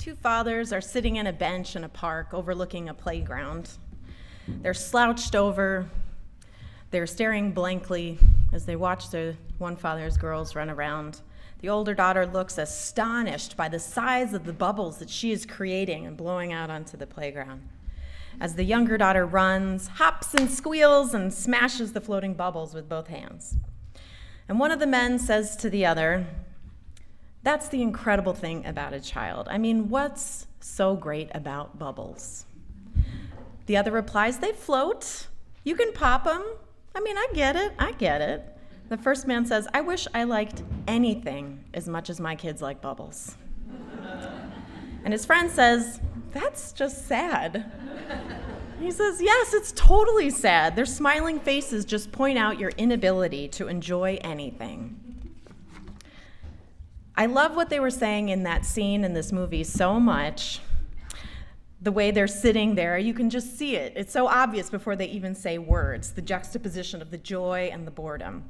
Two fathers are sitting in a bench in a park overlooking a playground. They're slouched over. They're staring blankly as they watch the one father's girls run around. The older daughter looks astonished by the size of the bubbles that she is creating and blowing out onto the playground. As the younger daughter runs, hops and squeals, and smashes the floating bubbles with both hands. And one of the men says to the other, "That's the incredible thing about a child. I mean, what's so great about bubbles?" The other replies, "They float. You can pop them. I mean, I get it. The first man says, "I wish I liked anything as much as my kids like bubbles." And his friend says, "That's just sad." He says, "Yes, it's totally sad. Their smiling faces just point out your inability to enjoy anything." I love what they were saying in that scene in this movie so much. The way they're sitting there, you can just see it. It's so obvious before they even say words, the juxtaposition of the joy and the boredom.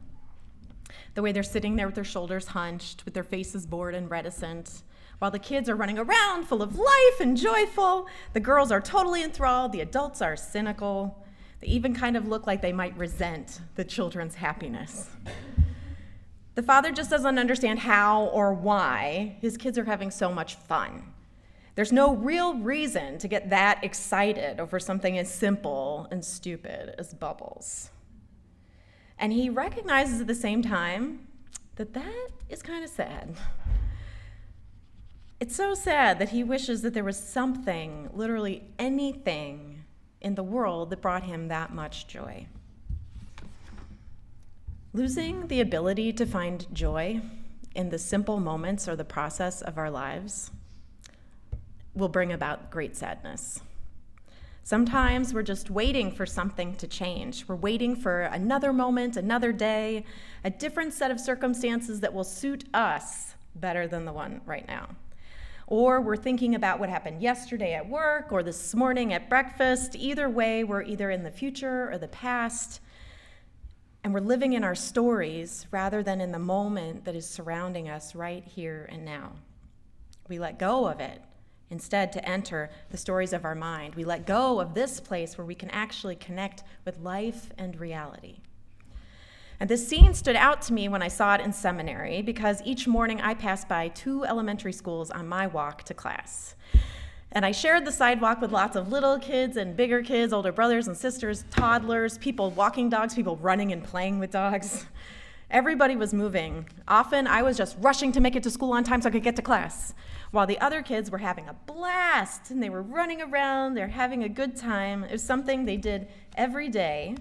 The way they're sitting there with their shoulders hunched, with their faces bored and reticent, while the kids are running around full of life and joyful. The girls are totally enthralled. The adults are cynical. They even kind of look like they might resent the children's happiness. The father just doesn't understand how or why his kids are having so much fun. There's no real reason to get that excited over something as simple and stupid as bubbles. And he recognizes at the same time that that is kind of sad. It's so sad that he wishes that there was something, literally anything, in the world that brought him that much joy. Losing the ability to find joy in the simple moments or the process of our lives will bring about great sadness. Sometimes we're just waiting for something to change. We're waiting for another moment, another day, a different set of circumstances that will suit us better than the one right now. Or we're thinking about what happened yesterday at work or this morning at breakfast. Either way, we're either in the future or the past, and we're living in our stories rather than in the moment that is surrounding us right here and now. We let go of it instead to enter the stories of our mind. We let go of this place where we can actually connect with life and reality. And this scene stood out to me when I saw it in seminary because each morning I passed by 2 elementary schools on my walk to class. And I shared the sidewalk with lots of little kids and bigger kids, older brothers and sisters, toddlers, people walking dogs, people running and playing with dogs. Everybody was moving. Often I was just rushing to make it to school on time so I could get to class, while the other kids were having a blast and they were running around, they're having a good time. It was something they did every day,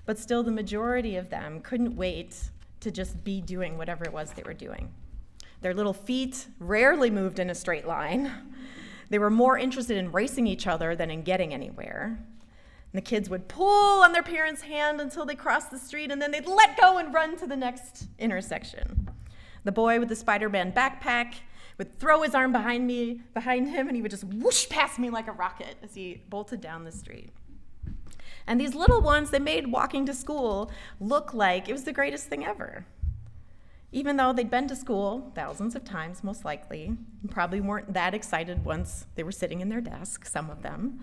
but still the majority of them couldn't wait to just be doing whatever it was they were doing. Their little feet rarely moved in a straight line. They were more interested in racing each other than in getting anywhere. And the kids would pull on their parents' hand until they crossed the street, and then they'd let go and run to the next intersection. The boy with the Spider-Man backpack would throw his arm behind him, and he would just whoosh past me like a rocket as he bolted down the street. And these little ones, they made walking to school look like it was the greatest thing ever. Even though they'd been to school thousands of times, most likely, and probably weren't that excited once they were sitting in their desk, some of them.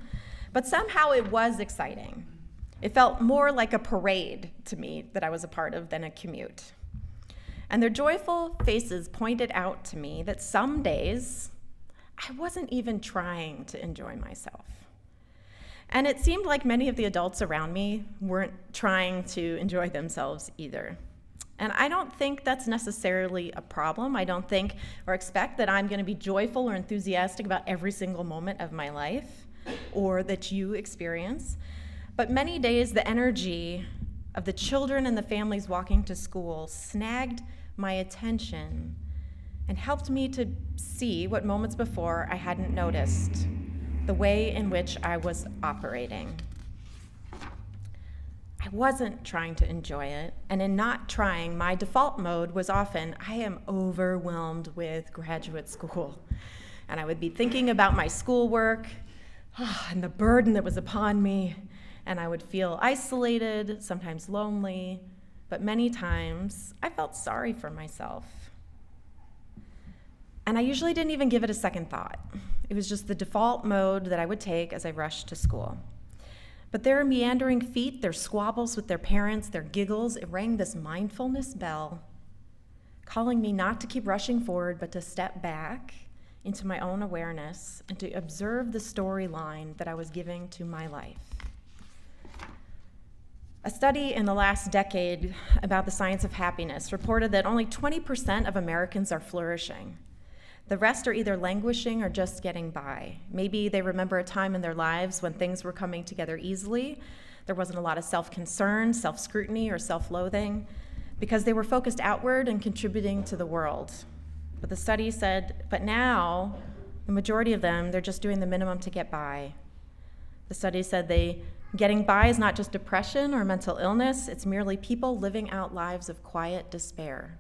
But somehow it was exciting. It felt more like a parade to me that I was a part of than a commute. And their joyful faces pointed out to me that some days I wasn't even trying to enjoy myself. And it seemed like many of the adults around me weren't trying to enjoy themselves either. And I don't think that's necessarily a problem. I don't think or expect that I'm going to be joyful or enthusiastic about every single moment of my life or that you experience. But many days, the energy of the children and the families walking to school snagged my attention and helped me to see what moments before I hadn't noticed, the way in which I was operating. I wasn't trying to enjoy it, and in not trying, my default mode was often, I am overwhelmed with graduate school. And I would be thinking about my schoolwork and the burden that was upon me, and I would feel isolated, sometimes lonely, but many times I felt sorry for myself. And I usually didn't even give it a second thought. It was just the default mode that I would take as I rushed to school. But their meandering feet, their squabbles with their parents, their giggles, it rang this mindfulness bell, calling me not to keep rushing forward, but to step back into my own awareness and to observe the storyline that I was giving to my life. A study in the last decade about the science of happiness reported that only 20% of Americans are flourishing. The rest are either languishing or just getting by. Maybe they remember a time in their lives when things were coming together easily. There wasn't a lot of self-concern, self-scrutiny, or self-loathing because they were focused outward and contributing to the world. But the study said, but now, the majority of them, they're just doing the minimum to get by. The study said getting by is not just depression or mental illness, it's merely people living out lives of quiet despair.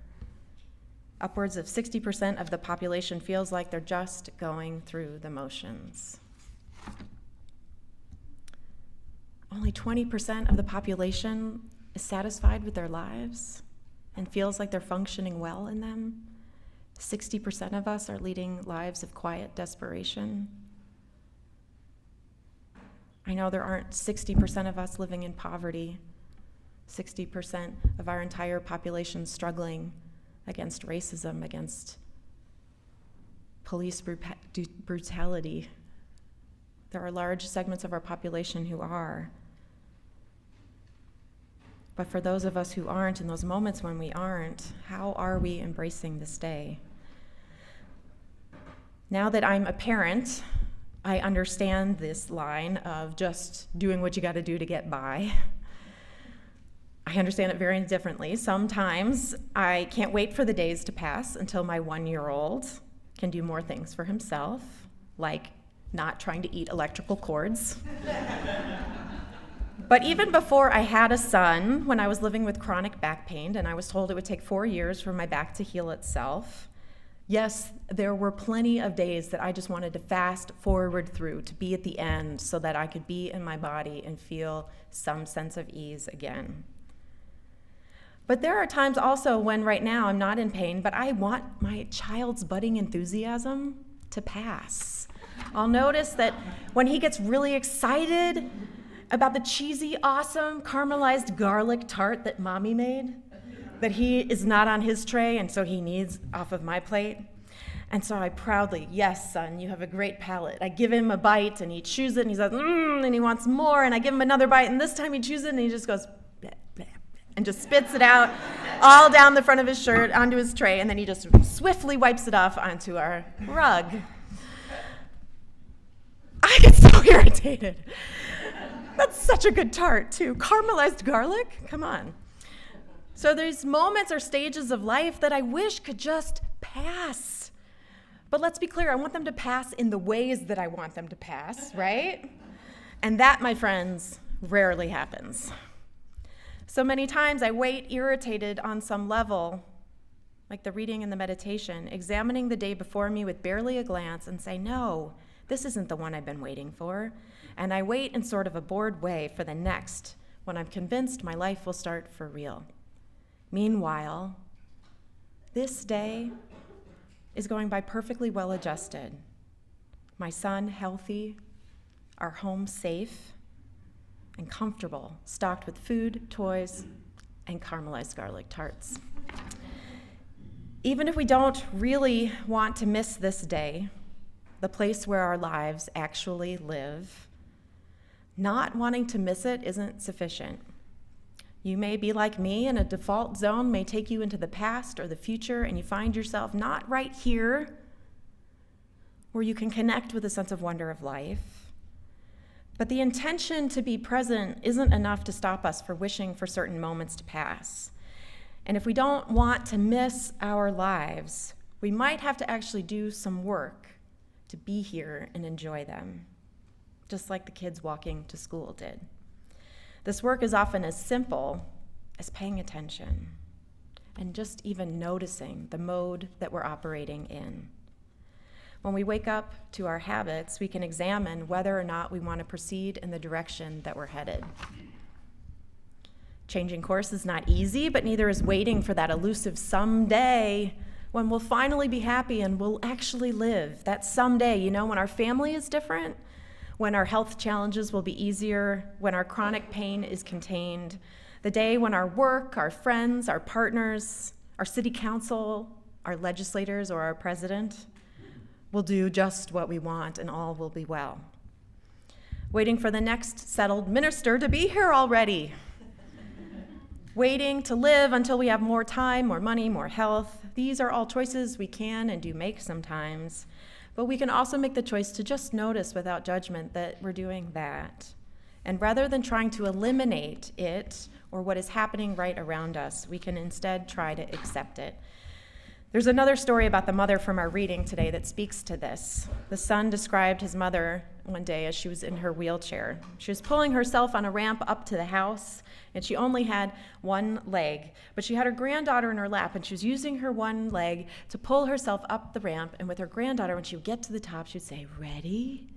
Upwards of 60% of the population feels like they're just going through the motions. Only 20% of the population is satisfied with their lives and feels like they're functioning well in them. 60% of us are leading lives of quiet desperation. I know there aren't 60% of us living in poverty, 60% of our entire population struggling against racism, against police brutality. There are large segments of our population who are. But for those of us who aren't, in those moments when we aren't, how are we embracing this day? Now that I'm a parent, I understand this line of just doing what you got to do to get by. I understand it very differently. Sometimes I can't wait for the days to pass until my 1-year-old can do more things for himself, like not trying to eat electrical cords. But even before I had a son, when I was living with chronic back pain and I was told it would take 4 years for my back to heal itself, yes, there were plenty of days that I just wanted to fast forward through, to be at the end so that I could be in my body and feel some sense of ease again. But there are times also when right now I'm not in pain, but I want my child's budding enthusiasm to pass. I'll notice that when he gets really excited about the cheesy, awesome caramelized garlic tart that mommy made, that he is not on his tray and so he needs off of my plate. And so I proudly, yes, son, you have a great palate. I give him a bite and he chews it and he says, and he wants more. And I give him another bite and this time he chews it and he just goes, bleh, bleh, bleh, and just spits it out all down the front of his shirt onto his tray. And then he just swiftly wipes it off onto our rug. I get so irritated. That's such a good tart, too. Caramelized garlic? Come on. So there's moments or stages of life that I wish could just pass. But let's be clear, I want them to pass in the ways that I want them to pass, right? And that, my friends, rarely happens. So many times I wait irritated on some level, like the reading and the meditation, examining the day before me with barely a glance and say, no, this isn't the one I've been waiting for. And I wait in sort of a bored way for the next, when I'm convinced my life will start for real. Meanwhile, this day is going by perfectly well adjusted. My son healthy, our home safe and comfortable, stocked with food, toys, and caramelized garlic tarts. Even if we don't really want to miss this day, the place where our lives actually live, not wanting to miss it isn't sufficient. You may be like me, and a default zone may take you into the past or the future, and you find yourself not right here where you can connect with a sense of wonder of life. But the intention to be present isn't enough to stop us for wishing for certain moments to pass. And if we don't want to miss our lives, we might have to actually do some work to be here and enjoy them, just like the kids walking to school did. This work is often as simple as paying attention and just even noticing the mode that we're operating in. When we wake up to our habits, we can examine whether or not we want to proceed in the direction that we're headed. Changing course is not easy, but neither is waiting for that elusive someday when we'll finally be happy and we'll actually live. That someday, when our family is different, when our health challenges will be easier, when our chronic pain is contained, the day when our work, our friends, our partners, our city council, our legislators, or our president will do just what we want and all will be well. Waiting for the next settled minister to be here already. Waiting to live until we have more time, more money, more health. These are all choices we can and do make sometimes, but we can also make the choice to just notice without judgment that we're doing that. And rather than trying to eliminate it or what is happening right around us, we can instead try to accept it. There's another story about the mother from our reading today that speaks to this. The son described his mother one day as she was in her wheelchair. She was pulling herself on a ramp up to the house, and she only had one leg. But she had her granddaughter in her lap, and she was using her one leg to pull herself up the ramp. And with her granddaughter, when she would get to the top, she would say, "Ready?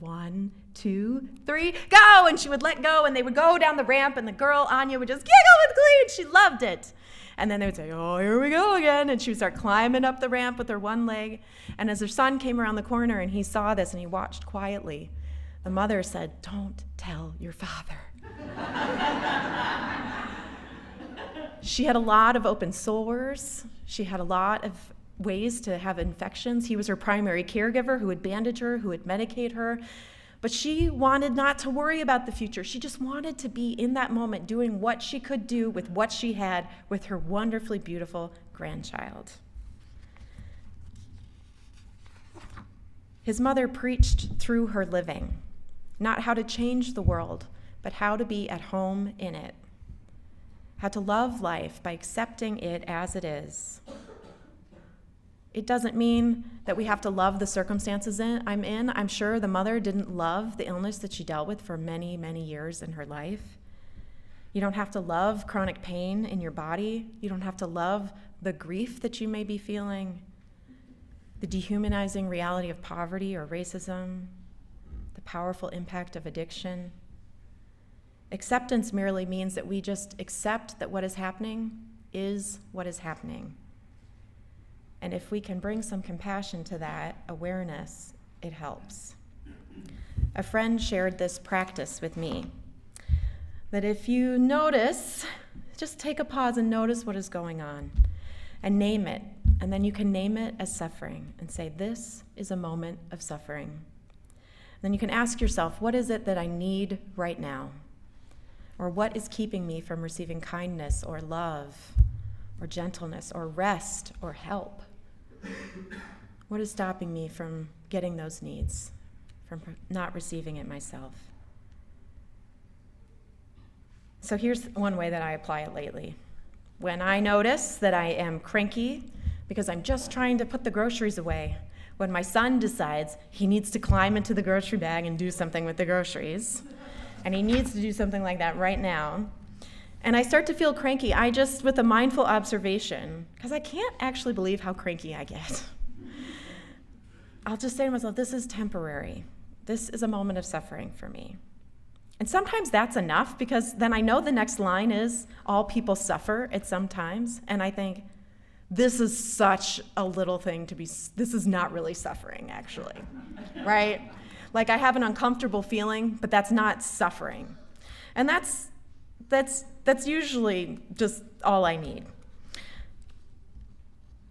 1, 2, 3, go!" And she would let go, and they would go down the ramp, and the girl, Anya, would just giggle with glee, and she loved it. And then they would say, "Oh, here we go again." And she would start climbing up the ramp with her one leg. And as her son came around the corner and he saw this and he watched quietly, the mother said, "Don't tell your father." She had a lot of open sores. She had a lot of ways to have infections. He was her primary caregiver who would bandage her, who would medicate her. But she wanted not to worry about the future. She just wanted to be in that moment doing what she could do with what she had with her wonderfully beautiful grandchild. His mother preached through her living, not how to change the world, but how to be at home in it, how to love life by accepting it as it is. It doesn't mean that we have to love the circumstances I'm in. I'm sure the mother didn't love the illness that she dealt with for many, many years in her life. You don't have to love chronic pain in your body. You don't have to love the grief that you may be feeling, the dehumanizing reality of poverty or racism, the powerful impact of addiction. Acceptance merely means that we just accept that what is happening is what is happening. And if we can bring some compassion to that awareness, it helps. A friend shared this practice with me, that if you notice, just take a pause and notice what is going on and name it. And then you can name it as suffering and say, "This is a moment of suffering." Then you can ask yourself, what is it that I need right now? Or what is keeping me from receiving kindness or love or gentleness or rest or help? What is stopping me from getting those needs, from not receiving it myself? So here's one way that I apply it lately. When I notice that I am cranky because I'm just trying to put the groceries away, when my son decides he needs to climb into the grocery bag and do something with the groceries, and he needs to do something like that right now, and I start to feel cranky, I just, with a mindful observation, because I can't actually believe how cranky I get, I'll just say to myself, this is temporary. This is a moment of suffering for me. And sometimes that's enough, because then I know the next line is, all people suffer at some times, and I think, this is such a little thing to be, this is not really suffering, actually, right? Like I have an uncomfortable feeling, but that's not suffering. And that's usually just all I need.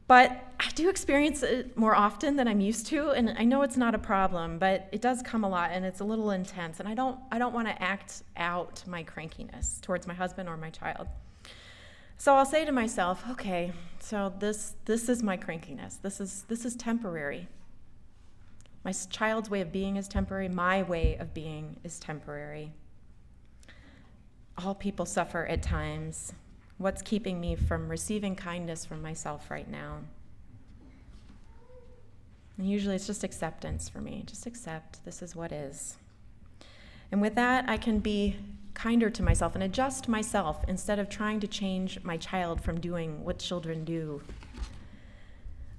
But I do experience it more often than I'm used to, and I know it's not a problem, but it does come a lot, and it's a little intense, and I don't want to act out my crankiness towards my husband or my child. So I'll say to myself, okay, so this is my crankiness. This is temporary. My child's way of being is temporary. My way of being is temporary. All people suffer at times. What's keeping me from receiving kindness from myself right now? And usually it's just acceptance for me. Just accept this is what is. And with that, I can be kinder to myself and adjust myself instead of trying to change my child from doing what children do.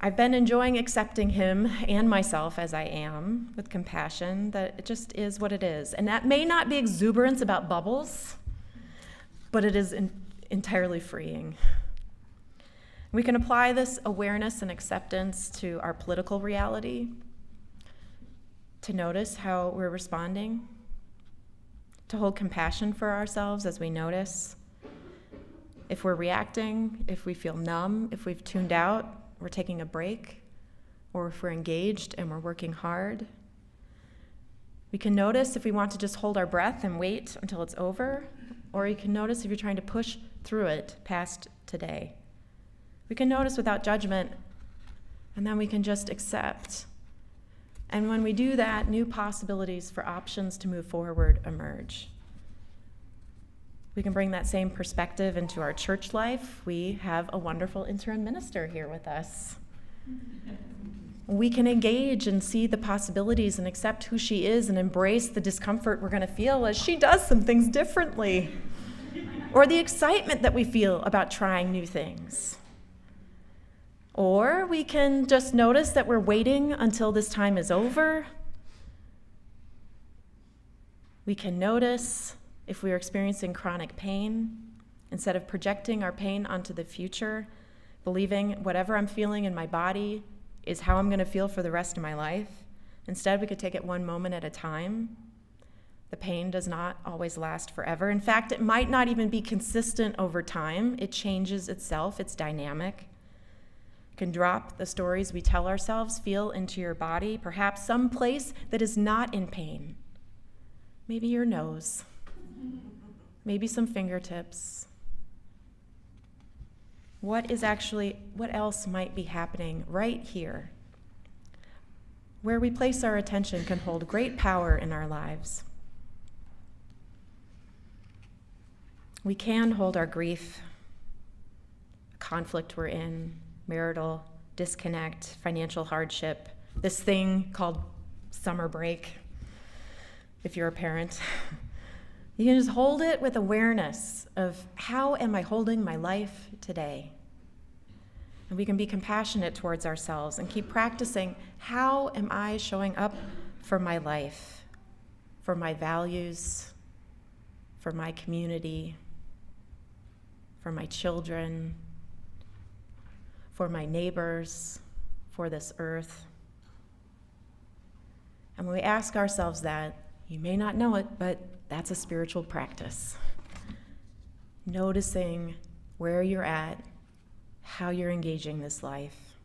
I've been enjoying accepting him and myself as I am, with compassion, that it just is what it is. And that may not be exuberance about bubbles, but it is entirely freeing. We can apply this awareness and acceptance to our political reality, to notice how we're responding, to hold compassion for ourselves as we notice. If we're reacting, if we feel numb, if we've tuned out, we're taking a break, or if we're engaged and we're working hard. We can notice if we want to just hold our breath and wait until it's over, or you can notice if you're trying to push through it past today. We can notice without judgment, and then we can just accept. And when we do that, new possibilities for options to move forward emerge. We can bring that same perspective into our church life. We have a wonderful interim minister here with us. We can engage and see the possibilities and accept who she is and embrace the discomfort we're going to feel as she does some things differently, or the excitement that we feel about trying new things. Or we can just notice that we're waiting until this time is over. We can notice if we are experiencing chronic pain, instead of projecting our pain onto the future, believing whatever I'm feeling in my body is how I'm going to feel for the rest of my life. Instead, we could take it one moment at a time. The pain does not always last forever. In fact, it might not even be consistent over time. It changes itself. It's dynamic. You can drop the stories we tell ourselves, feel into your body, perhaps some place that is not in pain. Maybe your nose. Maybe some fingertips. What else might be happening right here? Where we place our attention can hold great power in our lives. We can hold our grief, conflict we're in, marital disconnect, financial hardship, this thing called summer break, if you're a parent. You can just hold it with awareness of how am I holding my life today? And we can be compassionate towards ourselves and keep practicing how am I showing up for my life, for my values, for my community, for my children, for my neighbors, for this earth. And when we ask ourselves that, you may not know it, but that's a spiritual practice. Noticing where you're at, how you're engaging this life.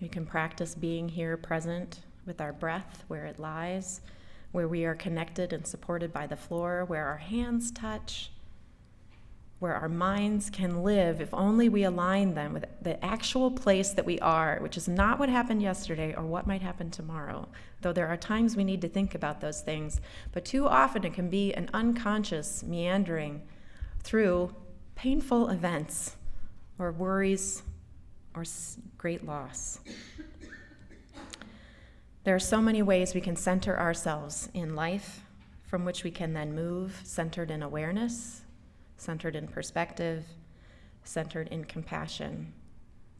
We can practice being here present with our breath where it lies, where we are connected and supported by the floor, where our hands touch, where our minds can live if only we align them with the actual place that we are, which is not what happened yesterday or what might happen tomorrow, though there are times we need to think about those things. But too often it can be an unconscious meandering through painful events or worries or great loss. There are so many ways we can center ourselves in life, from which we can then move, centered in awareness, centered in perspective, centered in compassion,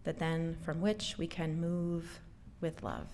that then from which we can move with love.